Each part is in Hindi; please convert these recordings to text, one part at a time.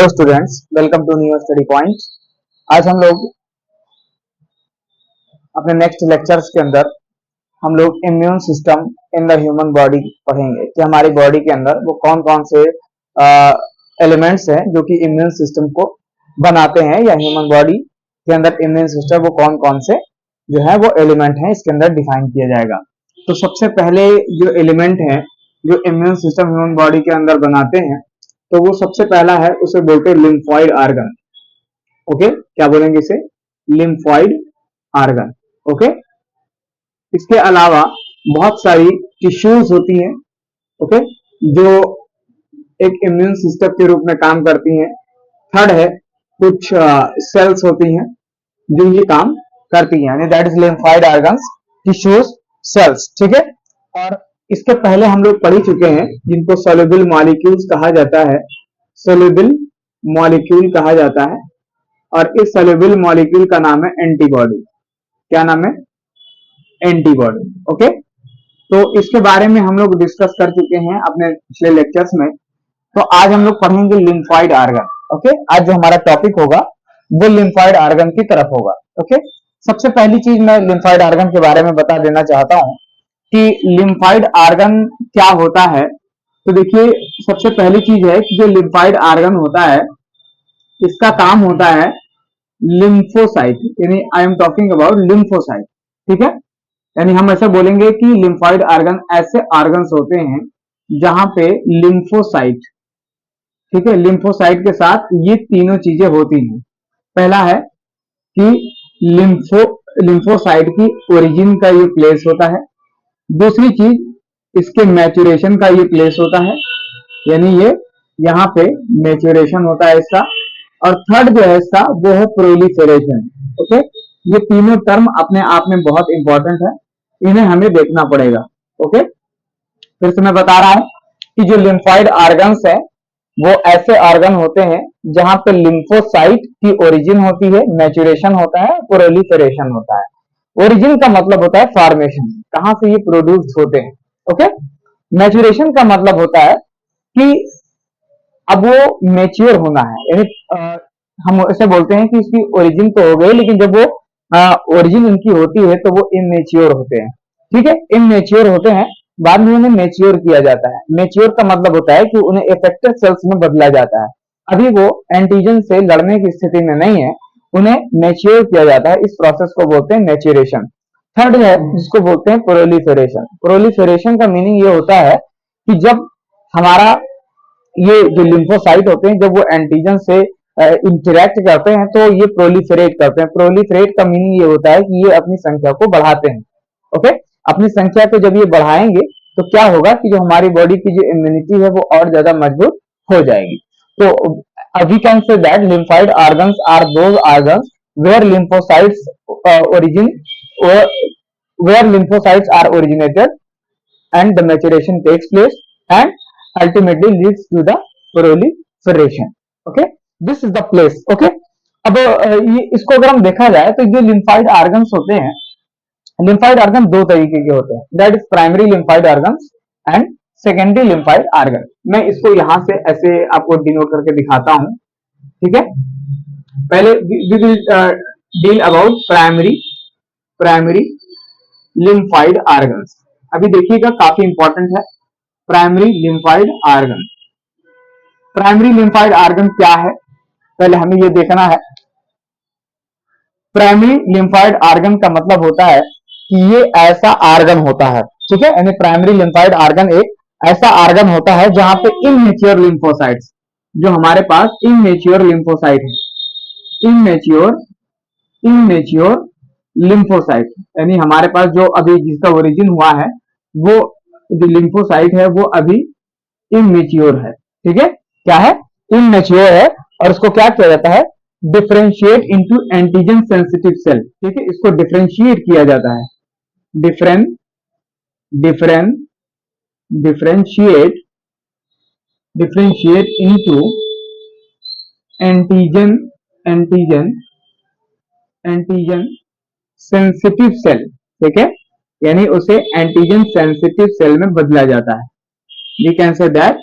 Hello students, welcome to new study point. आज हम लोग अपने नेक्स्ट लेक्चर्स के अंदर हम लोग immune system in the human body पढ़ेंगे कि हमारी बॉडी के अंदर वो कौन कौन से एलिमेंट्स हैं जो कि इम्यून सिस्टम को बनाते हैं, या ह्यूमन बॉडी के अंदर इम्यून सिस्टम वो कौन कौन से जो है वो एलिमेंट हैं इसके अंदर डिफाइन किया जाएगा। तो सबसे पहले जो एलिमेंट है जो इम्यून सिस्टम ह्यूमन बॉडी के अंदर बनाते हैं, तो वो सबसे पहला है, उसे बोलते हैं लिम्फॉइड आर्गन। ओके, क्या बोलेंगे इसे? Lymphoid argon. ओके, इसके अलावा बहुत सारी टिश्यूज होती हैं, ओके, जो एक इम्यून सिस्टम के रूप में काम करती हैं। थर्ड है, कुछ सेल्स होती हैं जो ये काम करती हैं, यानी that is lymphoid organs, tissues, cells. ठीक है, और इसके पहले हम लोग पढ़ ही चुके हैं जिनको सोल्यूबल मॉलिक्यूल्स कहा जाता है, सोल्यूबल मॉलिक्यूल कहा जाता है, और इस सोल्यूबल मॉलिक्यूल का नाम है एंटीबॉडी। क्या नाम है? एंटीबॉडी। ओके, तो इसके बारे में हम लोग डिस्कस कर चुके हैं अपने पिछले लेक्चर्स में। तो आज हम लोग पढ़ेंगे लिम्फॉइड आर्गन। ओके, आज जो हमारा टॉपिक होगा वो लिम्फॉइड आर्गन की तरफ होगा। ओके, सबसे पहली चीज मैं लिम्फॉइड आर्गन के बारे में बता देना चाहता हूं कि लिम्फॉइड आर्गन क्या होता है। तो देखिए, सबसे पहली चीज है कि जो लिम्फॉइड आर्गन होता है इसका काम होता है लिम्फोसाइट, यानी I am talking about lymphocyte. ठीक है, यानी हम ऐसे बोलेंगे कि लिम्फॉइड आर्गन ऐसे आर्गन्स होते हैं जहां पे लिम्फोसाइट, ठीक है, लिम्फोसाइट के साथ ये तीनों चीजें होती हैं। पहला है कि लिम्फोसाइट की ओरिजिन का ये प्लेस होता है। दूसरी चीज, इसके मैच्योरेशन का ये प्लेस होता है, यानी ये यहाँ पे मैच्योरेशन होता है इसका। और थर्ड जो है इसका वो है प्रोलिफेरेशन। ओके, ये तीनों टर्म अपने आप में बहुत इंपॉर्टेंट है, इन्हें हमें देखना पड़ेगा। ओके, फिर से मैं बता रहा हूं कि जो लिम्फॉइड आर्गन्स है वो ऐसे ऑर्गन होते हैं जहां पे लिम्फोसाइट की ओरिजिन होती है, मैच्योरेशन होता है, प्रोलिफेरेशन होता है। ओरिजिन का मतलब होता है फॉर्मेशन, कहां से ये प्रोड्यूस होते हैं। ओके, मैच्योरेशन का मतलब होता है कि अब वो मेच्योर होना है, यानी हम ऐसे बोलते हैं कि इसकी ओरिजिन तो हो गई, लेकिन जब वो ओरिजिन इनकी होती है तो वो इमेच्योर होते हैं। ठीक है, इमेच्योर होते हैं, बाद में उन्हें मेच्योर किया जाता है। मेच्योर का मतलब होता है कि उन्हें इफेक्टिव सेल्स में बदला जाता है। अभी वो एंटीजन से लड़ने की स्थिति में नहीं है, उन्हें मेच्योर किया जाता है। इस प्रोसेस को बोलते हैं मैच्योरेशन। थर्ड है जिसको बोलते हैं प्रोलिफेरेशन। प्रोलिफेरेशन का मीनिंग ये होता है कि जब हमारा ये जो लिम्फोसाइट होते हैं जब वो एंटीजन से इंटरेक्ट करते हैं तो ये प्रोलिफेरेट करते हैं। प्रोलिफेरेट का मीनिंग ये होता है कि ये अपनी संख्या को बढ़ाते हैं। ओके, अपनी संख्या को जब ये बढ़ाएंगे तो क्या होगा कि जो हमारी बॉडी की जो इम्यूनिटी है वो और ज्यादा मजबूत हो जाएगी। तो we can say that lymphoid organs are those organs where lymphocytes origin where lymphocytes are originated and the maturation takes place and ultimately leads to the proliferation. Okay, this is the place. Okay, अब ये इसको अगर हम देखा जाए तो ये लिम्फॉइड आर्गन्स होते हैं। लिम्फॉइड आर्गन दो तरीके के होते हैं, that is primary lymphoid organs and secondary lymphoid organ. मैं इसको यहां से ऐसे आपको डिनोट करके दिखाता हूं। ठीक है, पहले we will deal about primary lymphoid organs. अभी देखिएगा, काफी इंपॉर्टेंट है primary lymphoid organ. Primary lymphoid organ क्या है, पहले हमें ये देखना है। प्राइमरी लिम्फॉइड आर्गन का मतलब होता है कि ये ऐसा आर्गन होता है, ठीक है, यानी प्राइमरी लिम्फॉइड आर्गन एक ऐसा आर्गन होता है जहां पे इमेच्योर लिम्फोसाइट्स, जो हमारे पास इमेच्योर लिम्फोसाइट है, इमेच्योर लिम्फोसाइट, यानी हमारे पास जो अभी जिसका ओरिजिन हुआ है वो जो लिम्फोसाइट है वो अभी इमेच्योर है। ठीक है, क्या है? इमेच्योर है, और इसको क्या किया जाता है? Differentiate into antigen sensitive cell. ठीक है, इसको डिफरेंशिएट किया जाता है, differentiate into antigen sensitive cell. ठीक है, यानी उसे एंटीजन सेंसिटिव सेल में बदला जाता है। वी कैन से दैट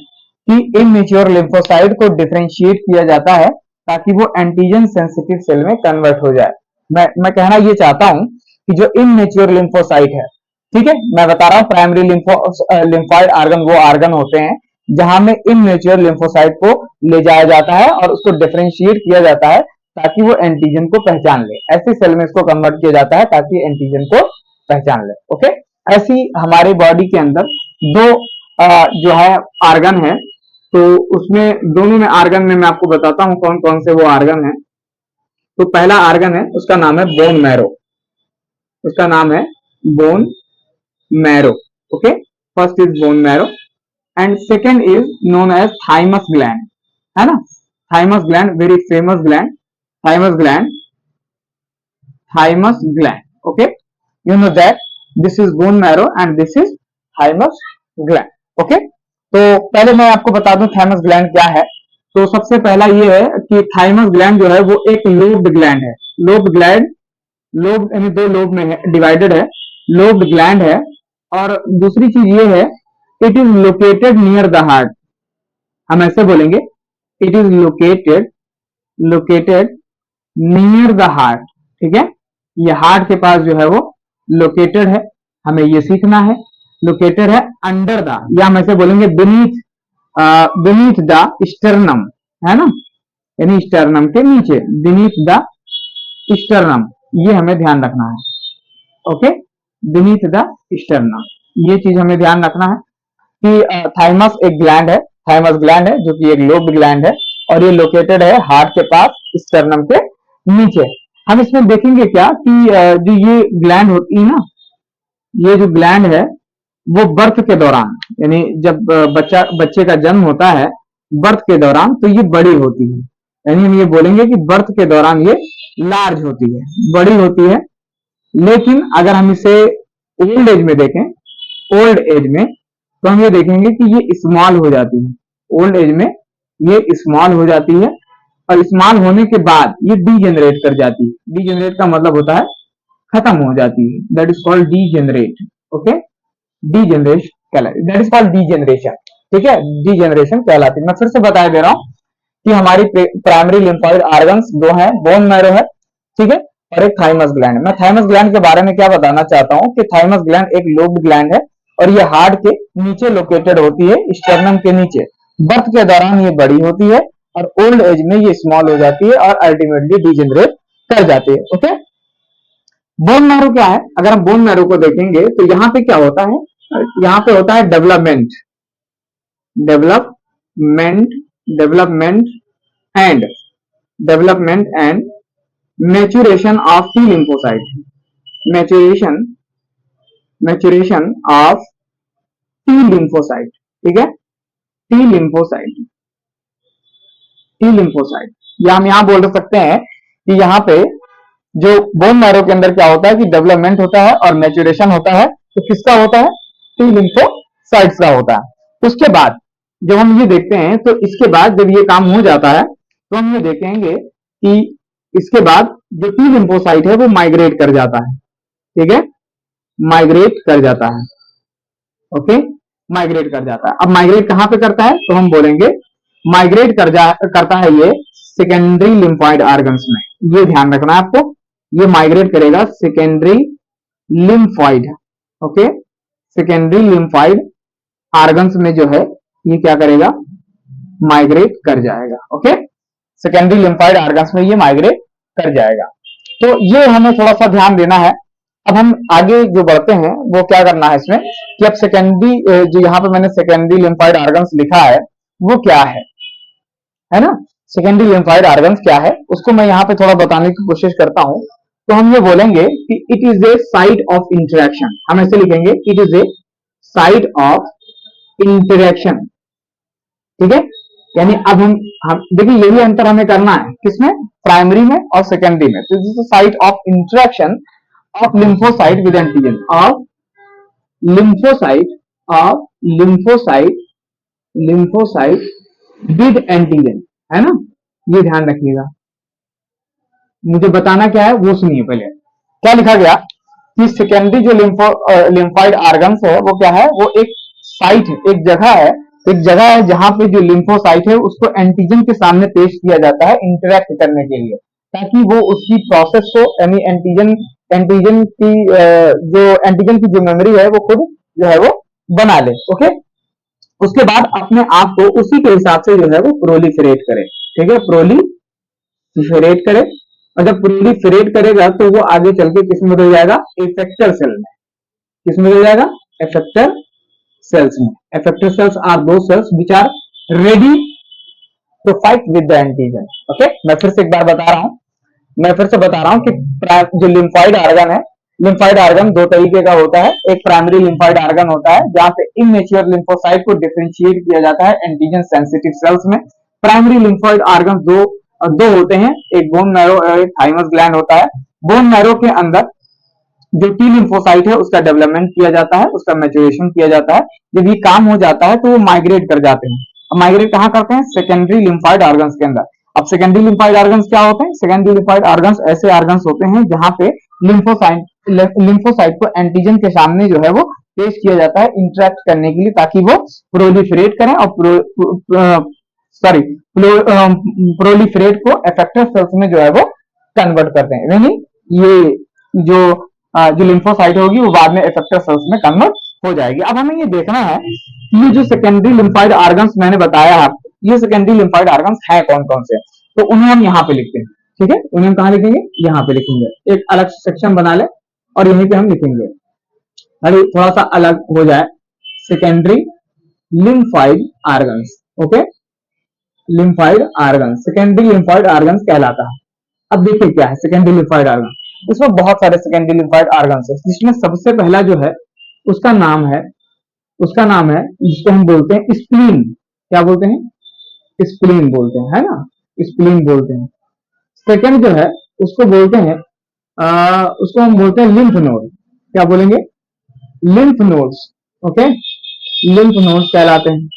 कि इमेच्योर लिम्फोसाइट को डिफरेंशिएट किया जाता है ताकि वो एंटीजन सेंसिटिव सेल में कन्वर्ट हो जाए। मैं कहना ये चाहता हूं कि जो इमेच्योर लिम्फोसाइट है, ठीक है, मैं बता रहा हूं प्राइमरी लिम्फोइड ऑर्गन वो ऑर्गन होते हैं जहां में इमेच्योर लिम्फोसाइट को ले जाया जाता है और उसको डिफरेंशिएट किया जाता है ताकि वो एंटीजन को पहचान ले। ऐसी सेल में इसको कन्वर्ट किया जाता है ताकि एंटीजन को पहचान ले। ओके, ऐसी हमारी बॉडी के अंदर दो जो है ऑर्गन है, तो उसमें दोनों में ऑर्गन में मैं आपको बताता हूं कौन कौन से वो ऑर्गन है। तो पहला ऑर्गन है उसका नाम है बोन मैरो, उसका नाम है bone marrow. Okay, first is bone marrow and second is known as thymus gland, है ना, thymus gland, very famous gland, thymus gland, thymus gland. Okay, you know that this is bone marrow and this is thymus gland. Okay, तो पहले मैं आपको बता दूं थाइमस ग्लैंड क्या है। तो सबसे पहला ये है कि थाइमस ग्लैंड जो है वो एक लोब्ड ग्लैंड है। लोब्ड ग्लैंड, लोब यानी दो लोब में है, डिवाइडेड है, लोब्ड ग्लैंड है। और दूसरी चीज ये है, it is located near the heart. हम ऐसे बोलेंगे, it is located, located near the heart. ठीक है, ये हार्ट के पास जो है वो लोकेटेड है, हमें ये सीखना है। लोकेटेड है अंडर द, या हम ऐसे बोलेंगे बीनीथ, बीनीथ द स्टर्नम, है ना, यानी स्टर्नम के नीचे, बीनीथ द स्टर्नम, ये हमें ध्यान रखना है। ओके, बीनीथ द स्टर्नम, ये चीज हमें ध्यान रखना है कि थाइमस एक ग्लैंड है, थाइमस ग्लैंड है जो कि एक लोब्ड ग्लैंड है और ये लोकेटेड है हार्ट के पास, स्टर्नम के नीचे। हम इसमें देखेंगे क्या कि जो ये ग्लैंड होती है ना, ये जो ग्लैंड है वो बर्थ के दौरान, यानी जब बच्चे का जन्म होता है बर्थ के दौरान, तो ये बड़ी होती है, यानी हम ये बोलेंगे कि बर्थ के दौरान ये लार्ज होती है, बड़ी होती है। लेकिन अगर हम इसे ओल्ड एज में देखें, ओल्ड एज में, तो हम ये देखेंगे कि ये स्मॉल हो जाती है, ओल्ड एज में ये स्मॉल हो जाती है और स्मॉल होने के बाद ये डीजेनरेट कर जाती है। डीजेनरेट का मतलब होता है खत्म हो जाती है, that is called degenerate. Okay, degeneration कहलाती, दैट इज कॉल्ड डीजेनरेशन। ठीक है, डीजेनरेशन कहलाती है। मैं फिर से बता दे रहा हूं कि हमारी प्राइमरी लिम्फोइड ऑर्गन्स दो हैं, बोन मैरो है, ठीक है, और एक थाइमस ग्लैंड। मैं थाइमस ग्लैंड के बारे में क्या बताना चाहता हूं कि थाइमस ग्लैंड एक लोब्ड ग्लैंड है और ये हार्ट के नीचे लोकेटेड होती है, स्टर्नम के नीचे। बर्थ के दौरान ये बड़ी होती है और ओल्ड एज में ये स्मॉल हो जाती है और अल्टीमेटली डीजेनरेट कर जाती है। ओके, बोन मैरो क्या है? अगर हम बोन मैरो को देखेंगे तो यहां पे क्या होता है, यहां पे होता है development, development, development and, development and maturation of T lymphocyte, maturation, maturation of T lymphocyte. ठीक है, टी लिम्फोसाइट, टी लिम्फोसाइट, या हम यहां बोल सकते हैं कि यहां पे जो बोन मैरो के अंदर क्या होता है कि डेवलपमेंट होता है और मैच्योरेशन होता है। तो किसका होता है? टी लिम्फोसाइट्स का होता है। उसके बाद जब हम ये देखते हैं तो इसके बाद जब ये काम हो जाता है तो हम ये देखेंगे कि इसके बाद जो टी लिम्फोसाइट है वो माइग्रेट कर जाता है। ठीक है, माइग्रेट कर जाता है। ओके, माइग्रेट कर जाता है। अब माइग्रेट कहां पे करता है? तो हम बोलेंगे माइग्रेट करता है ये सेकेंडरी लिम्फोइड ऑर्गन्स में। ये ध्यान रखना है आपको, ये माइग्रेट करेगा secondary lymphoid. Okay, secondary lymphoid organs में जो है ये क्या करेगा? माइग्रेट कर जाएगा। ओके, सेकेंडरी लिम्फोइड ऑर्गन्स में ये माइग्रेट कर जाएगा। तो ये हमें थोड़ा सा ध्यान देना है। अब हम आगे जो बढ़ते हैं वो क्या करना है इसमें कि अब सेकेंडरी, जो यहाँ पे मैंने सेकेंडरी लिम्फोइड ऑर्गन्स लिखा है वो क्या है ना, सेकेंडरी लिम्फोइड ऑर्गन्स क्या है उसको मैं यहाँ पे थोड़ा बताने की कोशिश करता हूं। तो हम ये बोलेंगे कि it is a site of interaction, हम ऐसे लिखेंगे, it is a site of interaction. ठीक है, यानी अब हम देखिए यही अंतर हमें करना है किसमें? प्राइमरी में और सेकेंडरी में। तो this is site of interaction of lymphocyte with antigen, of lymphocyte, of lymphocyte, lymphocyte with antigen, है ना, ये ध्यान रखिएगा। मुझे बताना क्या है वो सुनिए। पहले क्या लिखा गया कि सेकेंडरी जो लिम्फोइड ऑर्गन्स है वो क्या है? वो एक साइट है, एक जगह है एक जगह है जहां पे जो लिम्फोसाइट है उसको एंटीजन के सामने पेश किया जाता है इंटरेक्ट करने के लिए, ताकि वो उसकी प्रोसेस को यानी एंटीजन एंटीजन की जो एंटीजन की जो मेमोरी है वो खुद जो है वो बना ले। ओके, उसके बाद अपने आप को उसी के हिसाब से जो है वो प्रोलिफरेट करे। ठीक है, प्रोलिफरेट करे, और जब प्रोलिफरेट करेगा तो वो आगे चल के किस में बदल जाएगा, इफेक्टर सेल में। किस में बदल जाएगा, इफेक्टर cells में। effector cells are those cells which are ready to fight with the antigen। Okay, मैं फिर से एक बार बता रहा हूं कि जो लिम्फाइड ऑर्गन है, लिम्फाइड ऑर्गन दो तरीके का होता है। एक प्राइमरी लिम्फाइड ऑर्गन होता है जहां पे इमेच्योर लिम्फोसाइट को डिफरेंशिएट किया जाता है एंटीजन सेंसिटिव सेल्स में। प्राइमरी लिम्फाइड ऑर्गन दो होते हैं, एक बोन मैरो और एक थाइमस ग्लैंड होता है। बोन मैरो के अंदर जो टी लिम्फोसाइट है उसका डेवलपमेंट किया जाता है, उसका मैच्योरेशन किया जाता है। जब ये काम हो जाता है तो वो माइग्रेट कर जाते हैं। अब माइग्रेट कहाँ करते हैं, सेकेंडरी लिम्फाइड ऑर्गन्स के अंदर। अब सेकेंडरी लिम्फाइड ऑर्गन्स क्या होते हैं, सेकेंडरी लिम्फाइड ऑर्गन्स ऐसे ऑर्गन्स होते हैं जहां पे लिम्फोसाइट को एंटीजन के सामने जो है वो पेश किया जाता है इंटरेक्ट करने के लिए, ताकि वो प्रोलिफरेट करें और प्रोलिफरेट को इफेक्टर सेल्स में जो है वो कन्वर्ट करते हैं। यानी ये जो लिम्फोसाइट होगी वो बाद में इफेक्टर सेल्स में कन्वर्ट हो जाएगी। अब हमें ये देखना है कि ये जो सेकेंडरी लिम्फाइड ऑर्गन्स मैंने बताया आपको, ये सेकेंडरी लिम्फाइड ऑर्गन्स है कौन कौन से, तो उन्हें हम यहाँ पे लिखते हैं। ठीक है, उन्हें हम कहाँ लिखेंगे, यहाँ पे लिखेंगे। एक अलग सेक्शन बना ले और यहीं पे हम लिखेंगे, अरे थोड़ा सा अलग हो जाए, secondary lymphoid organs. Okay, lymphoid organs, secondary lymphoid organs कहलाता है। अब देखिए क्या है सेकेंडरी लिम्फाइड ऑर्गन, इसमें बहुत सारे सेकेंडरी लिम्फाइड ऑर्गन्स है, जिसमें सबसे पहला जो है उसका नाम है जिसको हम बोलते हैं स्प्लीन। क्या बोलते हैं, स्प्लीन बोलते हैं, है ना, स्प्लीन बोलते हैं। सेकंड जो है उसको बोलते हैं उसको हम बोलते हैं लिम्फ नोड। क्या बोलेंगे, lymph nodes. Okay, lymph nodes कहलाते हैं।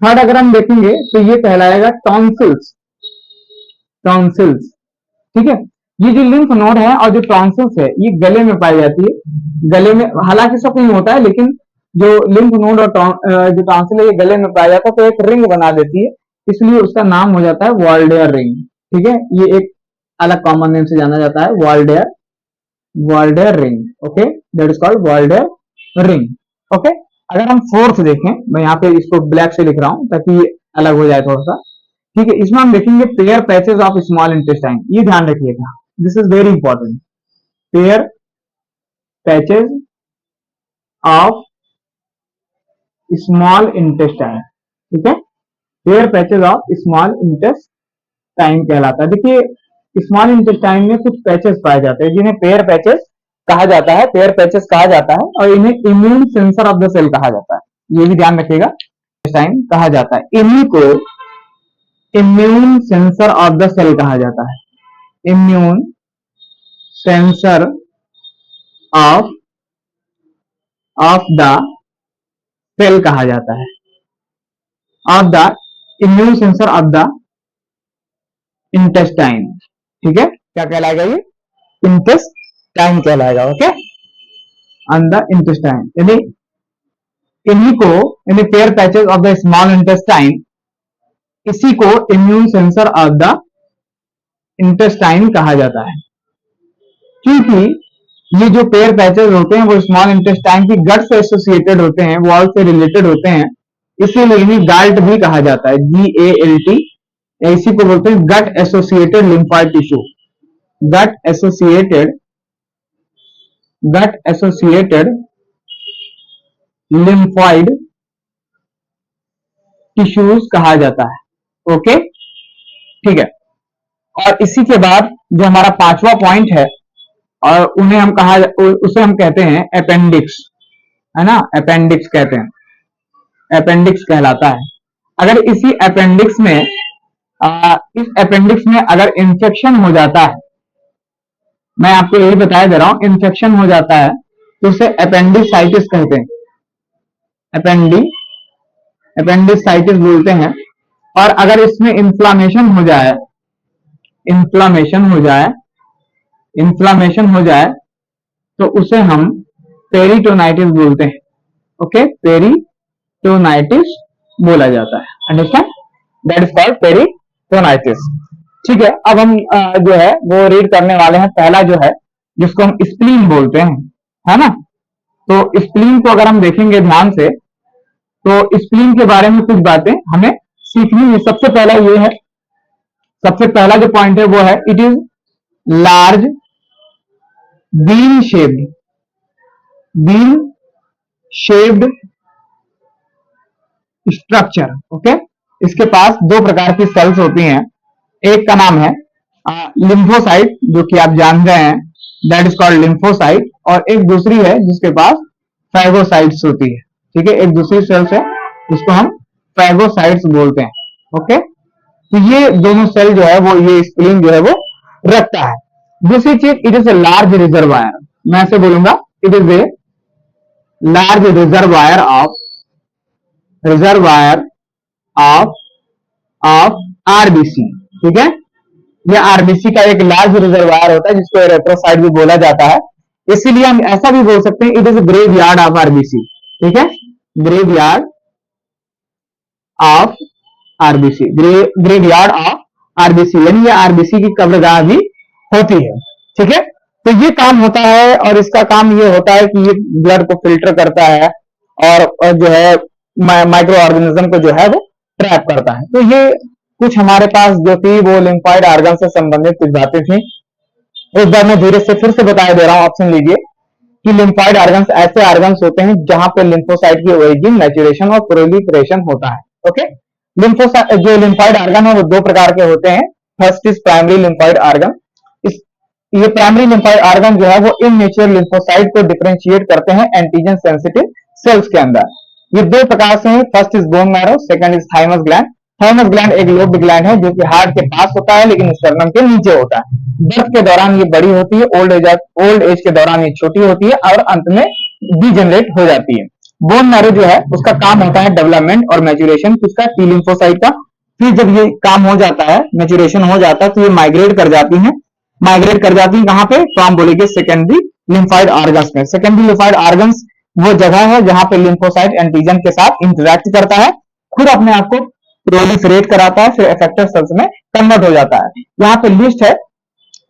थर्ड अगर हम देखेंगे तो ये कहलाएगा टॉन्सिल्स। टॉन्सिल्स, ठीक है। ये जो लिम्फ नोड है और जो टॉन्सिल्स है ये गले में पाई जाती है। गले में हालांकि सब नहीं होता है, लेकिन जो लिम्फ नोड और जो टॉन्सिल है ये गले में पाया जाता है, तो एक रिंग बना देती है, इसलिए उसका नाम हो जाता है वॉल्डेयर रिंग। ठीक है, ये एक अलग कॉमन नेम से जाना जाता है, Waldeyer ring. Okay, that is called Waldeyer ring. Okay, अगर हम फोर्थ देखें, मैं यहाँ पे इसको ब्लैक से लिख रहा हूं ताकि ये अलग हो जाए थोड़ा सा। ठीक है, इसमें हम देखेंगे pair patches of small intestine. ये ध्यान रखिएगा, this is very important. Pair patches of small intestine. ठीक है, Peyer patches of small intestine कहलाता है। देखिए, स्मॉल इंटेस्टाइन में कुछ पैचेस पाए जाते हैं जिन्हें पेयर पैचेस कहा जाता है, पेयर पैचेस कहा जाता है, और इन्हें immune sensor of the cell कहा जाता है। ये भी ध्यान रखिएगा, इंटेस्टाइन कहा जाता है। इन्हीं को immune sensor of the cell कहा जाता है। Immune sensor of the cell कहा जाता है। Of the immune sensor of the intestine. ठीक है, क्या कहलाएगा ये, इंटेस्टाइन कहलाएगा। ओके, ऑन द इंटेस्टाइन, यानी इन्हीं को, यानी pair patches of the small intestine, इसी को immune sensor of the intestine कहा जाता है। क्योंकि ये जो पेयर पैचेस होते हैं वो स्मॉल इंटेस्टाइन की गट से एसोसिएटेड होते हैं, वॉल से रिलेटेड होते हैं, इसीलिए इन्हें गाल्ट भी कहा जाता है, GALT। इसी को बोलते हैं गट एसोसिएटेड लिम्फाइड टिश्यू। गट एसोसिएटेड लिम्फाइड टिश्यूज कहा जाता है। ओके, ठीक है। और इसी के बाद जो हमारा पांचवा पॉइंट है, और उन्हें हम उसे हम कहते हैं अपेंडिक्स, है ना, अपेंडिक्स कहते हैं, अपेंडिक्स कहलाता है। अगर इसी अपेंडिक्स में इस अपेंडिक्स में अगर इंफेक्शन हो जाता है, मैं आपको यही बताया दे रहा हूं, इंफेक्शन हो जाता है तो उसे अपेंडिसाइटिस कहते हैं, अपेंडिसाइटिस बोलते हैं। और अगर इसमें इन्फ्लामेशन हो जाए तो उसे हम पेरिटोनाइटिस बोलते हैं। ओके, पेरिटोनाइटिस बोला जाता है। Understand? That is called peritonitis. ठीक है, अब हम जो है वो रीड करने वाले हैं पहला जो है जिसको हम स्प्लीन बोलते हैं, है ना। तो स्प्लीन को अगर हम देखेंगे ध्यान से तो स्प्लीन के बारे में कुछ बातें हमें सीखनी है। सबसे पहला ये है, सबसे पहला जो पॉइंट है वो है it is large bean shaped, bean shaped structure. Okay, इसके पास दो प्रकार की सेल्स होती हैं। एक का नाम है लिम्फोसाइट, जो कि आप जान रहे हैं, दैट इज कॉल्ड लिम्फोसाइट, और एक दूसरी है जिसके पास फैगोसाइट्स होती है। ठीक है, एक दूसरी सेल्स है जिसको हम फैगोसाइट्स बोलते हैं। ओके, तो ये दोनों सेल जो है वो ये स्प्लीन जो है वो रखता है। दूसरी चीज, it is a large reservoir. मैं ऐसे बोलूंगा, it is a large reservoir of RBC. ठीक है, यह आरबीसी का एक लार्ज रिजर्वायर होता है जिसको एरेथ्रोसाइट भी बोला जाता है। इसीलिए हम ऐसा भी बोल सकते हैं it is graveyard of RBC. ठीक है, graveyard of RBC, graveyard of RBC, यानी ये आरबीसी की कब्रगाह भी होती है। ठीक है, तो ये काम होता है और इसका काम ये होता है कि ये ब्लड को फिल्टर करता है और जो है माइक्रो ऑर्गेनिज्म को जो है वो ट्रैप करता है। तो ये कुछ हमारे पास जो थी वो लिम्फाइड ऑर्गन से संबंधित कुछ बातें थी। एक बार मैं धीरे से फिर से बता दे रहा हूं, ऑप्शन लीजिए कि लिम्फाइड ऑर्गन्स ऐसे ऑर्गन्स होते हैं जहां पे लिम्फोसाइट की ओरिजिन, मैच्योरेशन और प्रोलिफरेशन होता है। ओके, लिम्फोसाइट जो लिम्फाइड ऑर्गन है वो दो प्रकार के होते हैं। First is primary lymphoid organ. ये प्राइमरी लिम्फाइड ऑर्गन जो है वो इननेचुरल लिम्फोसाइट को डिफरेंशिएट करते हैं एंटीजन सेंसिटिव सेल्स के अंदर। ये दो प्रकार से है, first is bone marrow, second is thymus gland. Thymus gland एक लोब्ड ग्लैंड है जो कि हार्ट के पास होता है लेकिन स्टर्नम के नीचे होता है। बर्थ के दौरान ये बड़ी होती है, ओल्ड एज के दौरान ये छोटी होती है और अंत में डीजनरेट हो जाती है। बोन मैरो जो है उसका काम होता है डेवलपमेंट और मैच्योरेशन किसका, टी लिम्फोसाइट का। फिर जब ये काम हो जाता है, मैच्योरेशन हो जाता है, तो ये माइग्रेट कर जाती है कहां पे, तो हम बोलेंगे सेकेंडरी लिम्फाइड ऑर्गन्स में। सेकेंडरी लिम्फाइड ऑर्गन्स वो जगह है जहां पे लिम्फोसाइट एंटीजन के साथ इंटरेक्ट करता है, खुद अपने आप को प्रोलिफरेट कराता है, फिर इफेक्टर सेल्स में कन्वर्ट हो जाता है। यहाँ पे लिस्ट है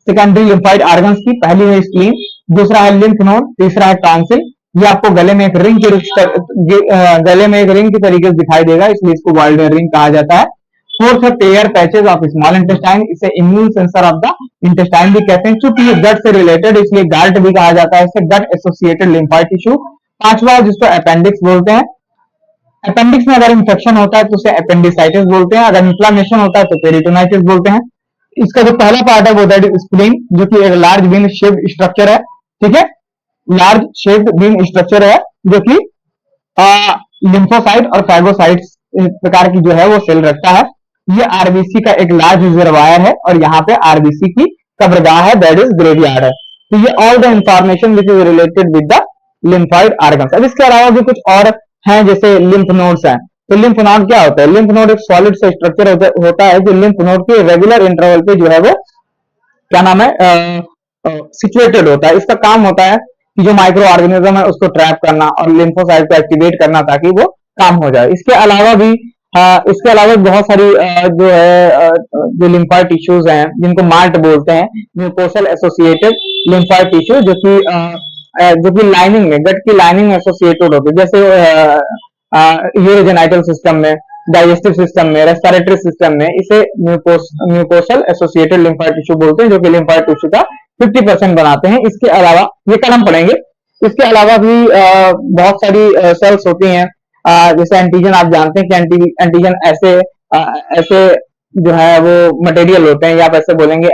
सेकेंडरी लिम्फाइड ऑर्गन्स की। पहली है स्प्लीन, दूसरा है लिम्फ नोड, तीसरा है टॉन्सिल। ये आपको गले में एक रिंग की तरीके से दिखाई देगा, इसलिए इसको वाइल्डर रिंग कहा जाता है। फोर्थ है Peyer patches of small intestine, इसे immune sensor of the intestine भी कहते हैं। चूंकि ये गट से रिलेटेड इसलिए गट भी कहा जाता है, इसे गट एसोसिएटेड लिम्फाइड टिश्यू। पांचवा जिसको अपेंडिक्स बोलते हैं। अपेंडिक्स में अगर इंफेक्शन होता है तो उसे अपेंडिसाइटिस बोलते हैं, अगर इन्फ्लामेशन होता है तो पेरिटोनाइटिस बोलते हैं। इसका जो पहला पार्ट है वो दैट इज स्प्लीन, जो कि एक लार्ज बीन शेप्ड स्ट्रक्चर है। ठीक है, लार्ज शेप्ड बीन स्ट्रक्चर है जो कि लिम्फोसाइट और फैगोसाइट्स प्रकार की जो है वो सेल रखता है। ये आरबीसी का एक लार्ज रिजर्वायर है और यहाँ पे आरबीसी की कब्रगाह है, दैट इज ग्रेवयार्ड है। तो ये all the information which is related with the lymphoid organs. अब इसके अलावा भी कुछ और हैं, जैसे लिम्फ नोड्स हैं। तो लिम्फ नोड क्या होता है? लिम्फ नोड एक सॉलिड सा स्ट्रक्चर होता है जो लिम्फ नोड के रेगुलर इंटरवल पे जो है वो क्या नाम है सिचुएटेड होता है। इसका काम होता है कि जो माइक्रो ऑर्गेनिज्म है उसको ट्रैप करना और लिम्फोसाइट को एक्टिवेट करना ताकि वो काम हो जाए। इसके अलावा भी बहुत सारी जो है जो लिम्फाइड टिश्यूज हैं जिनको मार्ट बोलते हैं, म्यूकोसल एसोसिएटेड लिम्फाइड टिश्यू, जो कि लाइनिंग में, गट की लाइनिंग में एसोसिएटेड होते हैं, जैसे यूरोजेनाइटल सिस्टम में, डाइजेस्टिव सिस्टम में, रेस्पिरेटरी सिस्टम में। इसे म्यूकोसल एसोसिएटेड लिम्फाइड टिश्यू बोलते हैं, जो कि लिम्फाइड टिश्यू का 50% बनाते हैं। इसके अलावा ये कल हम पढ़ेंगे, इसके अलावा भी बहुत सारी सेल्स होती हैं, जैसे एंटीजन। आप जानते हैं कि एंटीजन ऐसे जो है वो मटेरियल होते हैं, या आप ऐसे बोलेंगे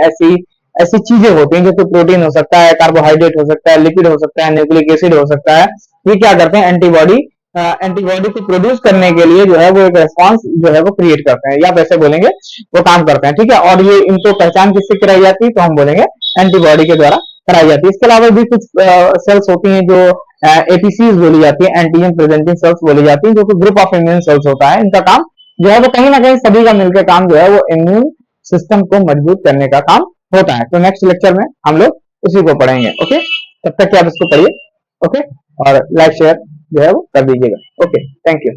ऐसी चीजें होती हैं, जैसे प्रोटीन हो सकता है, कार्बोहाइड्रेट हो सकता है, लिपिड हो सकता है, न्यूक्लिक एसिड हो सकता है। ये क्या करते हैं? एंटीबॉडी को प्रोड्यूस करने के लिए जो है वो एक रेस्पॉन्स जो है वो क्रिएट करते हैं, या आप ऐसे बोलेंगे वो काम करते हैं। ठीक है, और ये इनको पहचान किससे कराई जाती है? तो हम बोलेंगे एंटीबॉडी के द्वारा कराई जाती है। इसके अलावा भी कुछ सेल्स होती हैं जो एपीसीज बोली जाती है, एंटीजन प्रेजेंटिंग सेल्स बोली जाती है, जो कि ग्रुप ऑफ इम्यून सेल्स होता है। इनका काम जो है वो कहीं ना कहीं सभी का मिलकर काम जो है वो इम्यून सिस्टम को मजबूत करने का काम होता है। तो नेक्स्ट लेक्चर में हम लोग उसी को पढ़ेंगे। ओके, तब तक आप इसको पढ़िए। ओके, और लाइक शेयर जो है वो कर दीजिएगा। Okay, thank you.